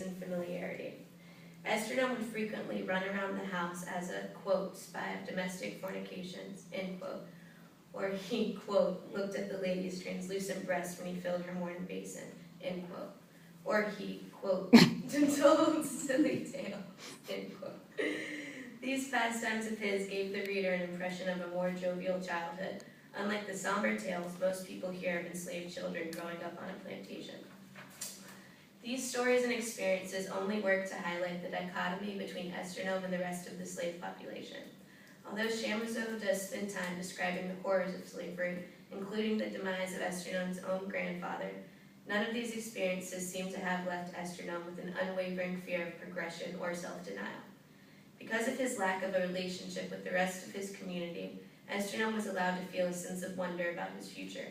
and familiarity. Estradome would frequently run around the house as a, quote, spy of domestic fornications, end quote, or he, quote, looked at the lady's translucent breast when he filled her morning basin, end quote, or he, quote, told silly tales, end quote. These pastimes of his gave the reader an impression of a more jovial childhood, unlike the somber tales most people hear of enslaved children growing up on a plantation. These stories and experiences only work to highlight the dichotomy between Estradome and the rest of the slave population. Although Chamizo does spend time describing the horrors of slavery, including the demise of Estradome's own grandfather, none of these experiences seem to have left Estradome with an unwavering fear of progression or self-denial. Because of his lack of a relationship with the rest of his community, Estradome was allowed to feel a sense of wonder about his future.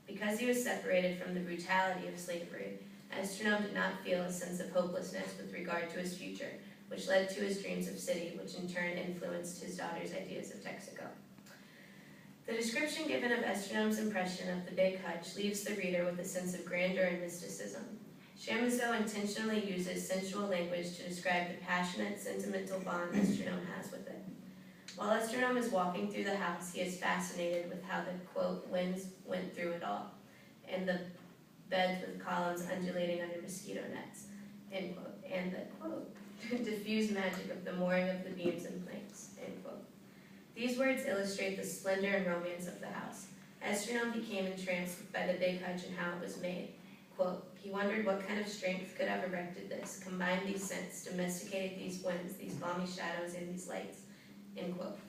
Because he was separated from the brutality of slavery, Estradome did not feel a sense of hopelessness with regard to his future, which led to his dreams of city, which in turn influenced his daughter's ideas of Texaco. The description given of Estradome's impression of the Big Hutch leaves the reader with a sense of grandeur and mysticism. Chamizo intentionally uses sensual language to describe the passionate, sentimental bond Estradome has with it. While Estradome is walking through the house, he is fascinated with how the, quote, winds went through it all, and the beds with columns undulating under mosquito nets, end quote, and the, quote, diffused magic of the mooring of the beams and planks, end quote. These words illustrate the splendor and romance of the house. Estradome became entranced by the Big Hutch and how it was made. Quote, he wondered what kind of strength could have erected this, combined these scents, domesticated these winds, these balmy shadows, and these lights, end quote.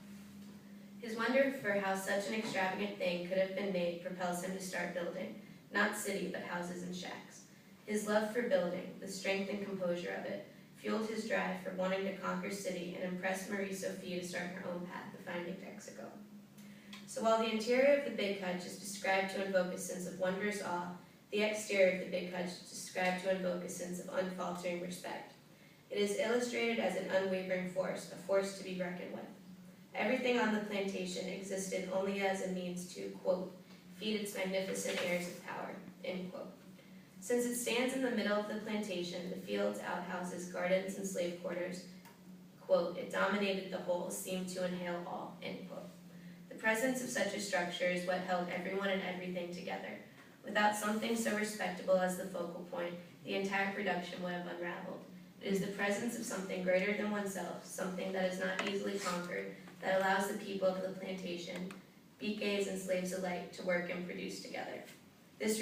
His wonder for how such an extravagant thing could have been made propels him to start building, not city, but houses and shacks. His love for building, the strength and composure of it, fueled his drive for wanting to conquer city and impress Marie Sophie to start her own path of finding Texaco. So while the interior of the Big Hutch is described to invoke a sense of wondrous awe, the exterior of the Big Hutch is described to invoke a sense of unfaltering respect. It is illustrated as an unwavering force, a force to be reckoned with. Everything on the plantation existed only as a means to, quote, feed its magnificent heirs of power, end quote. Since it stands in the middle of the plantation, the fields, outhouses, gardens, and slave quarters, quote, it dominated the whole, seemed to inhale all, end quote. The presence of such a structure is what held everyone and everything together. Without something so respectable as the focal point, the entire production would have unraveled. It is the presence of something greater than oneself, something that is not easily conquered, that allows the people of the plantation, beat gays and slaves alike, to work and produce together. This